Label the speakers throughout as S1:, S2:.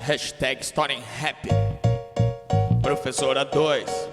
S1: Hashtag Story Happy. Professora 2.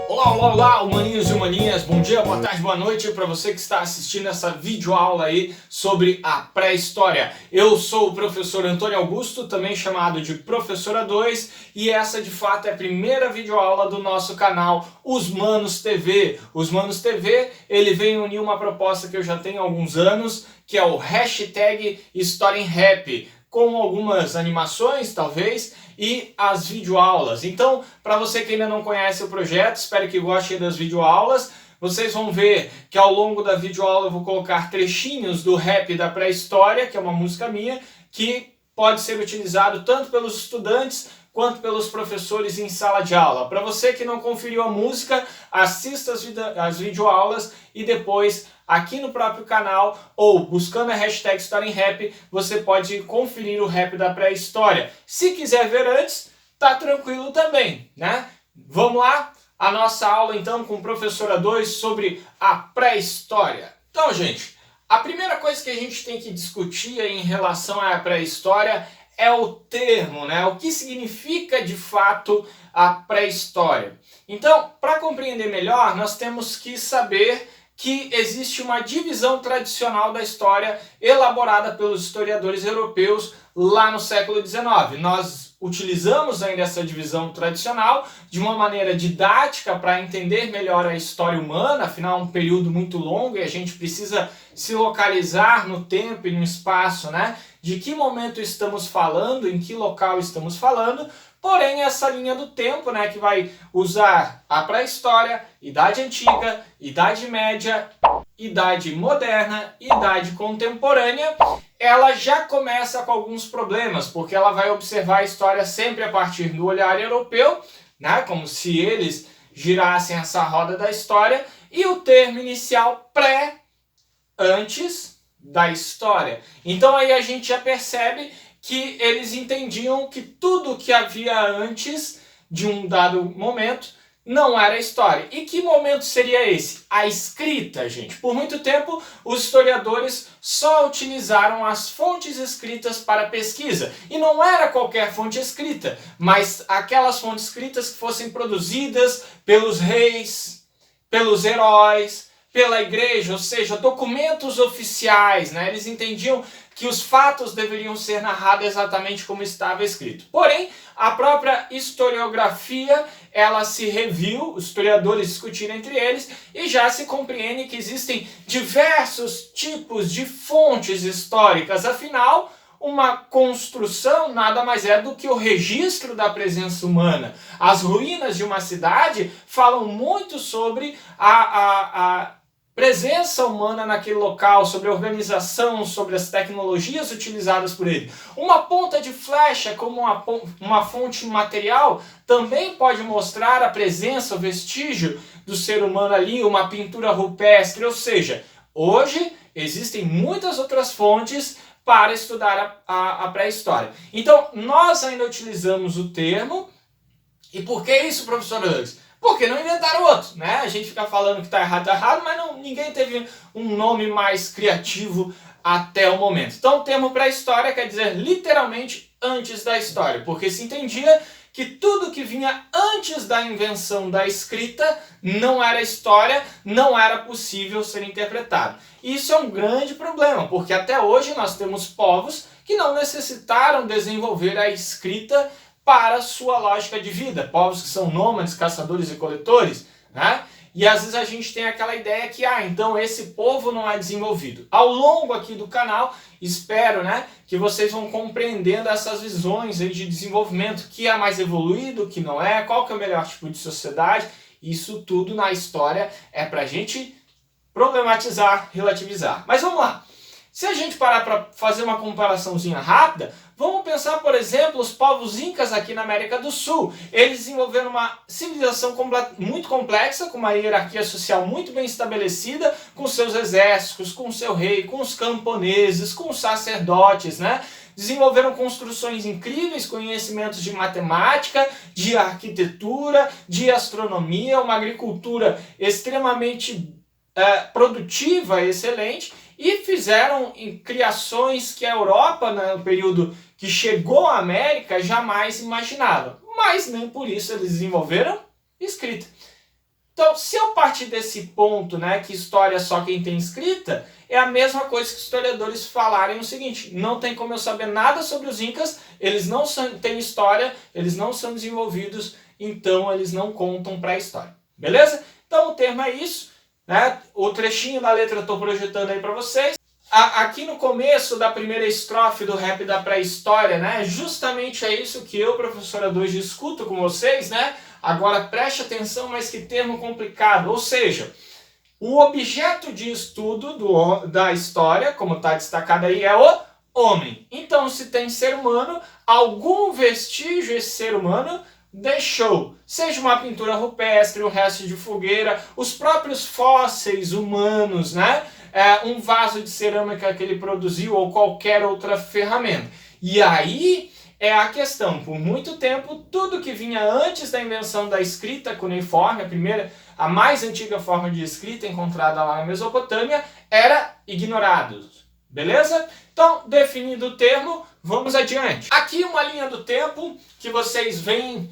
S2: Olá, humaninhos e humaninhas, bom dia, boa tarde, boa noite para você que está assistindo essa videoaula aí sobre a pré-história. Eu sou o professor Antônio Augusto, também chamado de Professora 2, e essa de fato é a primeira videoaula do nosso canal Os Manos TV. Os Manos TV, ele vem unir uma proposta que eu já tenho há alguns anos, que é o hashtag Story Happy, com algumas animações, talvez, e as videoaulas. Então, para você que ainda não conhece o projeto, espero que goste das videoaulas. Vocês vão ver que ao longo da videoaula eu vou colocar trechinhos do rap da pré-história, que é uma música minha, que pode ser utilizado tanto pelos estudantes quanto pelos professores em sala de aula. Para você que não conferiu a música, assista as videoaulas e depois, aqui no próprio canal, ou buscando a hashtag Story Rap, você pode conferir o rap da pré-história. Se quiser ver antes, tá tranquilo também, né? Vamos lá? A nossa aula, então, com Professora 2 sobre a pré-história. Então, gente, a primeira coisa que a gente tem que discutir em relação à pré-história é o termo, né? O que significa de fato a pré-história. Então, para compreender melhor, nós temos que saber que existe uma divisão tradicional da história elaborada pelos historiadores europeus lá no século XIX. Nós utilizamos ainda essa divisão tradicional de uma maneira didática para entender melhor a história humana, afinal é um período muito longo e a gente precisa se localizar no tempo e no espaço, né? De que momento estamos falando, em que local estamos falando. Porém, essa linha do tempo, né, que vai usar a pré-história, Idade Antiga, Idade Média, Idade Moderna e Idade Contemporânea, ela já começa com alguns problemas, porque ela vai observar a história sempre a partir do olhar europeu, né, como se eles girassem essa roda da história, e o termo inicial pré, antes da história. Então aí a gente já percebe que eles entendiam que tudo que havia antes de um dado momento não era história. E que momento seria esse? A escrita, gente. Por muito tempo, os historiadores só utilizaram as fontes escritas para pesquisa. E não era qualquer fonte escrita, mas aquelas fontes escritas que fossem produzidas pelos reis, pelos heróis, pela igreja, ou seja, documentos oficiais, né? Eles entendiam que os fatos deveriam ser narrados exatamente como estava escrito. Porém, a própria historiografia, ela se reviu, os historiadores discutiram entre eles, e já se compreende que existem diversos tipos de fontes históricas. Afinal, uma construção nada mais é do que o registro da presença humana. As ruínas de uma cidade falam muito sobre a presença humana naquele local, sobre a organização, sobre as tecnologias utilizadas por ele. Uma ponta de flecha, como uma fonte material, também pode mostrar a presença, o vestígio do ser humano ali, uma pintura rupestre. Ou seja, hoje existem muitas outras fontes para estudar a pré-história. Então, nós ainda utilizamos o termo. E por que isso, professor Alex? Porque não inventaram outro, né? A gente fica falando que está errado, mas ninguém teve um nome mais criativo até o momento. Então o termo pré-história quer dizer literalmente antes da história, porque se entendia que tudo que vinha antes da invenção da escrita não era história, não era possível ser interpretado. E isso é um grande problema, porque até hoje nós temos povos que não necessitaram desenvolver a escrita para sua lógica de vida, povos que são nômades, caçadores e coletores, né? E às vezes a gente tem aquela ideia que, então esse povo não é desenvolvido. Ao longo aqui do canal, espero, né, que vocês vão compreendendo essas visões aí de desenvolvimento, que é mais evoluído, que não é, qual que é o melhor tipo de sociedade. Isso tudo na história é pra gente problematizar, relativizar. Mas vamos lá. Se a gente parar para fazer uma comparaçãozinha rápida, vamos pensar, por exemplo, os povos incas aqui na América do Sul. Eles desenvolveram uma civilização muito complexa, com uma hierarquia social muito bem estabelecida, com seus exércitos, com seu rei, com os camponeses, com os sacerdotes, né? Desenvolveram construções incríveis, conhecimentos de matemática, de arquitetura, de astronomia, uma agricultura extremamente produtiva, excelente. e fizeram criações que a Europa, no período que chegou à América, jamais imaginava. Mas nem por isso eles desenvolveram escrita. Então, se eu partir desse ponto, né, que história é só quem tem escrita, é a mesma coisa que os historiadores falarem o seguinte: não tem como eu saber nada sobre os Incas, eles não têm história, eles não são desenvolvidos, então eles não contam para a história. Beleza? Então o termo é isso, né? O trechinho da letra eu estou projetando aí para vocês. Aqui no começo da primeira estrofe do rap da pré-história, né, justamente é isso que eu, professora 2, discuto com vocês, né? Agora preste atenção, mas que termo complicado. Ou seja, o objeto de estudo da história, como está destacado aí, é o homem. Então, se tem ser humano, algum vestígio esse ser humano deixou. Seja uma pintura rupestre, um resto de fogueira, os próprios fósseis humanos, né? Um vaso de cerâmica que ele produziu ou qualquer outra ferramenta. E aí é a questão, por muito tempo, tudo que vinha antes da invenção da escrita cuneiforme, a mais antiga forma de escrita encontrada lá na Mesopotâmia, era ignorado. Beleza? Então, definido o termo, vamos adiante. Aqui uma linha do tempo que vocês veem,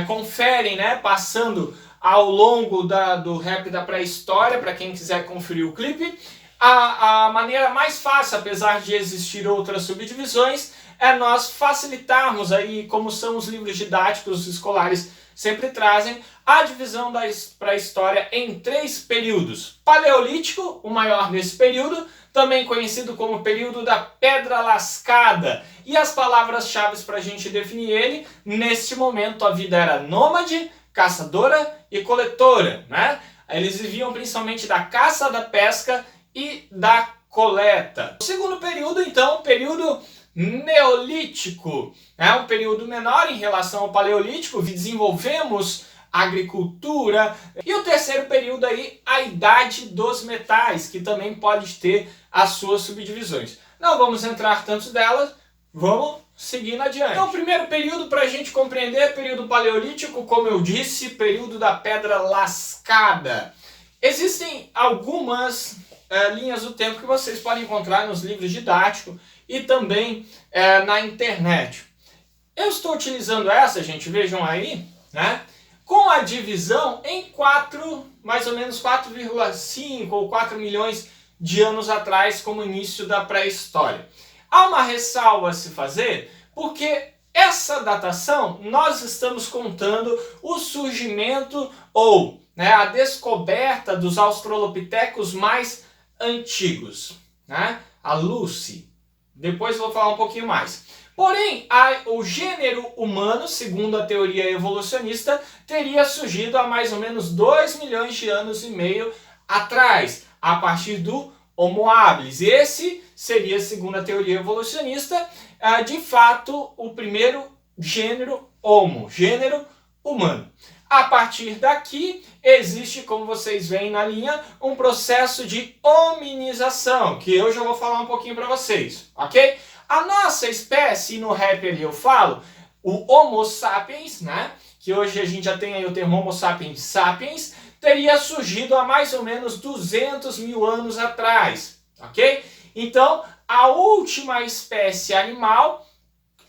S2: conferem, né, passando ao longo do rap da pré-história, para quem quiser conferir o clipe. A maneira mais fácil, apesar de existir outras subdivisões, é nós facilitarmos aí, como são os livros didáticos escolares sempre trazem, a divisão da pré-história em 3 períodos. Paleolítico, o maior nesse período, também conhecido como período da Pedra Lascada. E as palavras-chave para a gente definir ele: neste momento a vida era nômade, caçadora e coletora, né? Eles viviam principalmente da caça, da pesca e da coleta. O segundo período, então, período Neolítico, é um período menor em relação ao Paleolítico, desenvolvemos agricultura. E o terceiro período aí, a Idade dos Metais, que também pode ter as suas subdivisões. Não vamos entrar tanto delas, vamos seguindo adiante. Então o primeiro período para a gente compreender é o período Paleolítico, como eu disse, período da Pedra Lascada. Existem algumas linhas do tempo que vocês podem encontrar nos livros didáticos e também na internet. Eu estou utilizando essa, gente, vejam aí, né, com a divisão em mais ou menos 4,5 ou 4 milhões de anos atrás, como início da pré-história. Há uma ressalva a se fazer, porque essa datação nós estamos contando o surgimento ou, né, a descoberta dos australopitecos mais antigos, né, a Lucy. Depois vou falar um pouquinho mais. Porém, o gênero humano, segundo a teoria evolucionista, teria surgido há mais ou menos 2 milhões de anos e meio atrás, a partir do Homo habilis. Esse seria, segundo a teoria evolucionista, de fato, o primeiro gênero Homo, gênero humano. A partir daqui, existe, como vocês veem na linha, um processo de hominização, que eu já vou falar um pouquinho para vocês, ok? A nossa espécie, no rap ali eu falo, o Homo sapiens, né? Que hoje a gente já tem aí o termo Homo sapiens sapiens, teria surgido há mais ou menos 200 mil anos atrás, ok? Então, a última espécie animal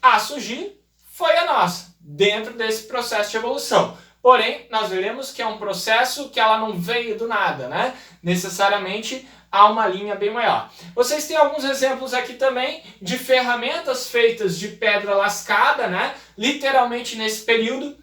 S2: a surgir foi a nossa, dentro desse processo de evolução. Porém, nós veremos que é um processo que ela não veio do nada, né? Necessariamente há uma linha bem maior. Vocês têm alguns exemplos aqui também de ferramentas feitas de pedra lascada, né? Literalmente nesse período,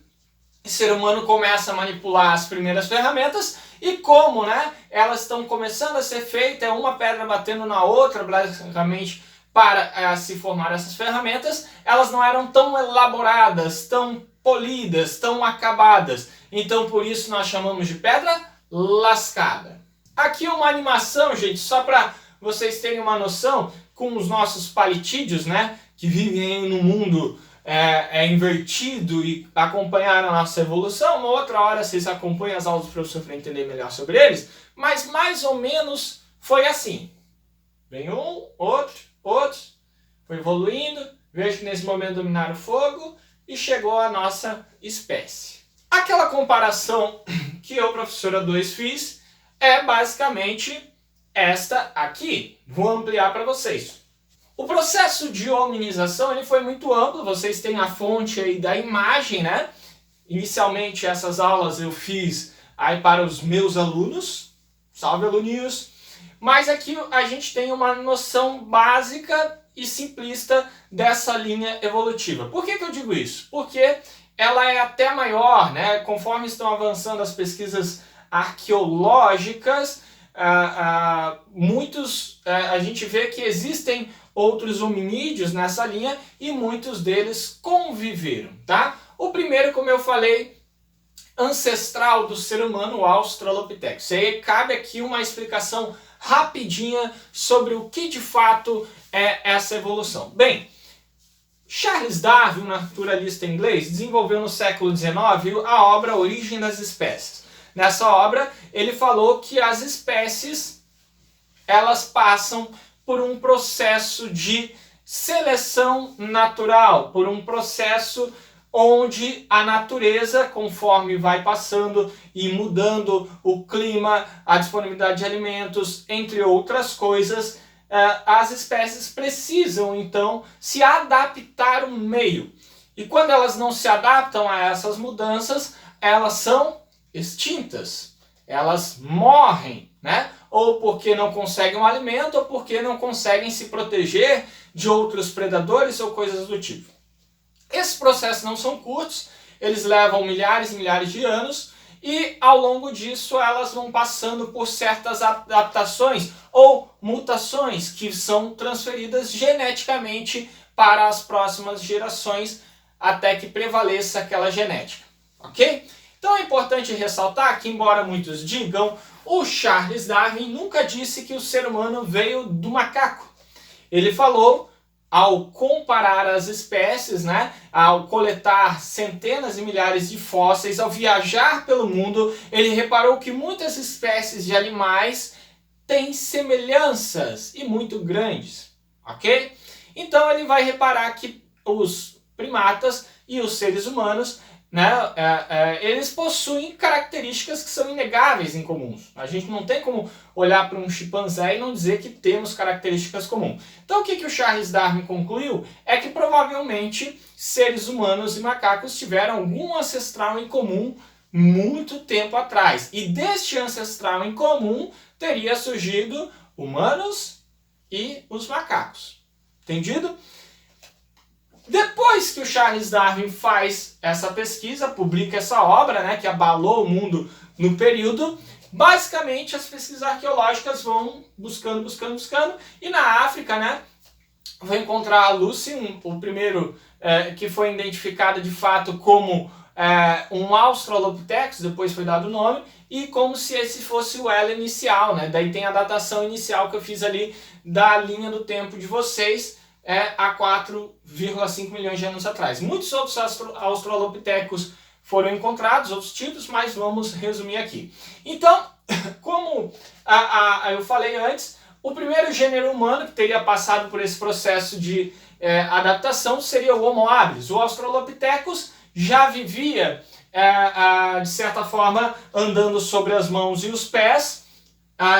S2: o ser humano começa a manipular as primeiras ferramentas e como, né, elas estão começando a ser feitas, uma pedra batendo na outra, basicamente, para se formar essas ferramentas, elas não eram tão elaboradas, tão polidas, tão acabadas. Então, por isso, nós chamamos de pedra lascada. Aqui uma animação, gente, só para vocês terem uma noção, com os nossos palitídeos, né, que vivem no mundo invertido e acompanharam a nossa evolução. Uma outra hora vocês acompanham as aulas do professor para entender melhor sobre eles, mas mais ou menos foi assim. Vem um, outro, foi evoluindo, vejo que nesse momento dominaram o fogo e chegou a nossa espécie. Aquela comparação que eu, professora 2, fiz é basicamente esta aqui. Vou ampliar para vocês. O processo de hominização ele foi muito amplo, vocês têm a fonte aí da imagem, né? Inicialmente essas aulas eu fiz aí para os meus alunos, salve aluninhos, mas aqui a gente tem uma noção básica e simplista dessa linha evolutiva. Por que eu digo isso? Porque ela é até maior, né? Conforme estão avançando as pesquisas arqueológicas, a gente vê que existem outros hominídeos nessa linha e muitos deles conviveram, tá? O primeiro, como eu falei, ancestral do ser humano, o Australopithecus. E aí cabe aqui uma explicação rapidinha sobre o que de fato é essa evolução. Bem, Charles Darwin, um naturalista inglês, desenvolveu no século XIX a obra Origem das Espécies. Nessa obra, ele falou que as espécies elas passam por um processo de seleção natural, por um processo onde a natureza, conforme vai passando e mudando o clima, a disponibilidade de alimentos, entre outras coisas, as espécies precisam então se adaptar ao meio. E quando elas não se adaptam a essas mudanças, elas são extintas, elas morrem, né? Ou porque não conseguem um alimento, ou porque não conseguem se proteger de outros predadores ou coisas do tipo. Esses processos não são curtos, eles levam milhares e milhares de anos e ao longo disso elas vão passando por certas adaptações ou mutações que são transferidas geneticamente para as próximas gerações até que prevaleça aquela genética, ok? Então é importante ressaltar que, embora muitos digam, o Charles Darwin nunca disse que o ser humano veio do macaco. Ele falou, ao comparar as espécies, né, ao coletar centenas e milhares de fósseis, ao viajar pelo mundo, ele reparou que muitas espécies de animais têm semelhanças e muito grandes, ok? Então ele vai reparar que os primatas e os seres humanos, né, eles possuem características que são inegáveis em comuns. A gente não tem como olhar para um chimpanzé e não dizer que temos características comuns. Então o que o Charles Darwin concluiu é que provavelmente seres humanos e macacos tiveram algum ancestral em comum muito tempo atrás. E deste ancestral em comum teria surgido humanos e os macacos. Entendido? Depois que o Charles Darwin faz essa pesquisa, publica essa obra, né, que abalou o mundo no período, basicamente as pesquisas arqueológicas vão buscando, e na África, né, vão encontrar a Lucy, o primeiro que foi identificado de fato como um Australopithecus, depois foi dado o nome, e como se esse fosse o elo inicial, né, daí tem a datação inicial que eu fiz ali da linha do tempo de vocês, há 4,5 milhões de anos atrás. Muitos outros australopitecos foram encontrados, outros tipos, mas vamos resumir aqui. Então, como eu falei antes, o primeiro gênero humano que teria passado por esse processo de adaptação seria o Homo habilis. O Australopithecus já vivia, de certa forma, andando sobre as mãos e os pés,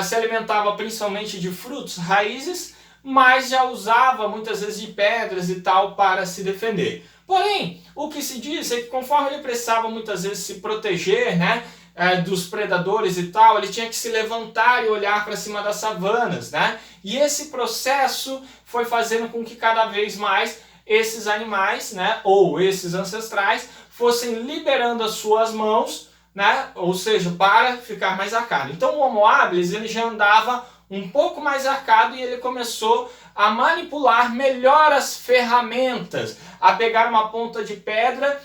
S2: se alimentava principalmente de frutos, raízes, mas já usava muitas vezes de pedras e tal para se defender. Porém, o que se diz é que conforme ele precisava muitas vezes se proteger, né, dos predadores e tal, ele tinha que se levantar e olhar para cima das savanas, né? E esse processo foi fazendo com que cada vez mais esses animais, né, ou esses ancestrais, fossem liberando as suas mãos, né, ou seja, para ficar mais arcado. Então o Homo habilis ele já andava um pouco mais arcado e ele começou a manipular melhor as ferramentas, a pegar uma ponta de pedra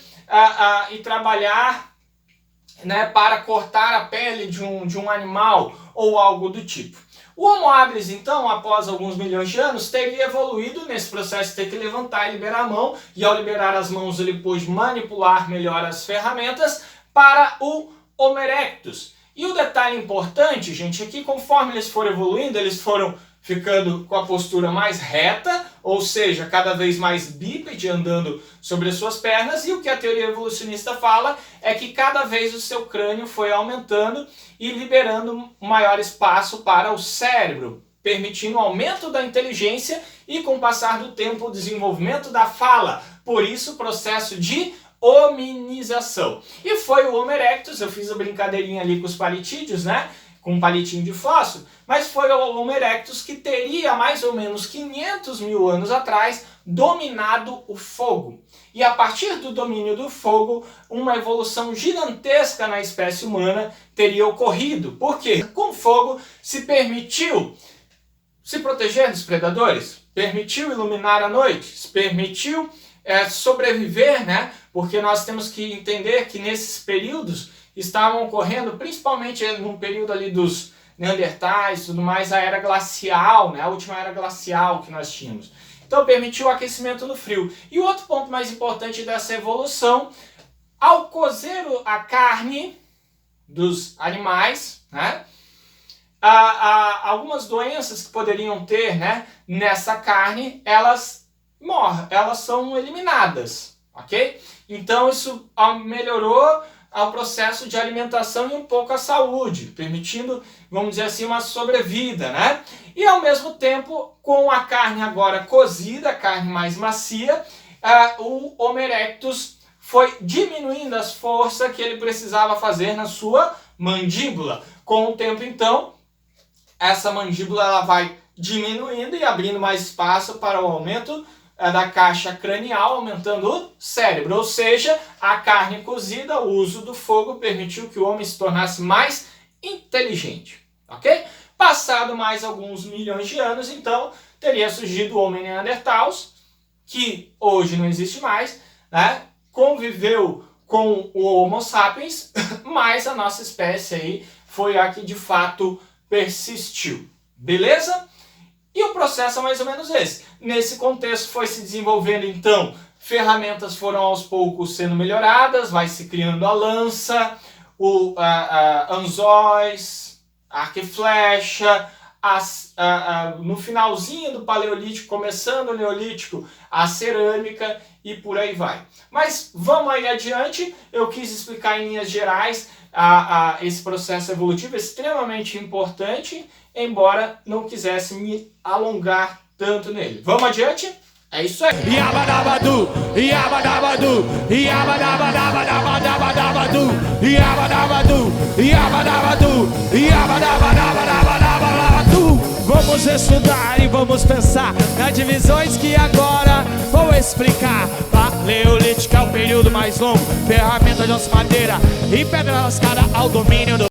S2: e trabalhar, né, para cortar a pele de um animal ou algo do tipo. O Homo habilis, então, após alguns milhões de anos, teria evoluído nesse processo de ter que levantar e liberar a mão, e ao liberar as mãos ele pôde manipular melhor as ferramentas para o Homo erectus. E o detalhe importante, gente, é que conforme eles foram evoluindo, eles foram ficando com a postura mais reta, ou seja, cada vez mais bípede, andando sobre as suas pernas, e o que a teoria evolucionista fala é que cada vez o seu crânio foi aumentando e liberando maior espaço para o cérebro, permitindo o aumento da inteligência e, com o passar do tempo, o desenvolvimento da fala. Por isso, o processo de hominização. E foi o Homo erectus, eu fiz a brincadeirinha ali com os palitídeos, né? Com um palitinho de fósforo, mas foi o Homo erectus que teria mais ou menos 500 mil anos atrás dominado o fogo. E a partir do domínio do fogo, uma evolução gigantesca na espécie humana teria ocorrido. Por quê? Com o fogo se permitiu se proteger dos predadores, permitiu iluminar a noite, se permitiu sobreviver, né? Porque nós temos que entender que nesses períodos estavam ocorrendo, principalmente num período ali dos Neandertais e tudo mais, a era glacial, né? A última era glacial que nós tínhamos. Então permitiu o aquecimento no frio. E o outro ponto mais importante dessa evolução, ao cozer a carne dos animais, né? Algumas doenças que poderiam ter, né, nessa carne, elas morrem, elas são eliminadas, ok? Então isso melhorou o processo de alimentação e um pouco a saúde, permitindo, vamos dizer assim, uma sobrevida, né? E ao mesmo tempo, com a carne agora cozida, a carne mais macia, o Homo erectus foi diminuindo as forças que ele precisava fazer na sua mandíbula. Com o tempo, então, essa mandíbula ela vai diminuindo e abrindo mais espaço para o aumento da caixa cranial, aumentando o cérebro. Ou seja, a carne cozida, o uso do fogo, permitiu que o homem se tornasse mais inteligente. Ok? Passado mais alguns milhões de anos, então, teria surgido o Homem Neanderthals, que hoje não existe mais, né? Conviveu com o Homo sapiens, mas a nossa espécie aí foi a que de fato persistiu. Beleza? E o processo é mais ou menos esse. Nesse contexto foi se desenvolvendo, então, ferramentas foram aos poucos sendo melhoradas, vai se criando a lança, o anzóis, arco e flecha, no finalzinho do Paleolítico, começando o Neolítico, a cerâmica e por aí vai. Mas vamos aí adiante, eu quis explicar em linhas gerais esse processo evolutivo extremamente importante, embora não quisesse me alongar tanto nele. Vamos adiante? É isso aí.
S1: Yabadabadu, yabadabadu, yabadabadabadabadabadabadu, yabadabadu, yabadabadu, yabadabadabadabadabadu. Vamos estudar e vamos pensar nas divisões que agora vou explicar. Paleolítico é o período mais longo, ferramenta de osso, madeira e pedra lascada ao domínio do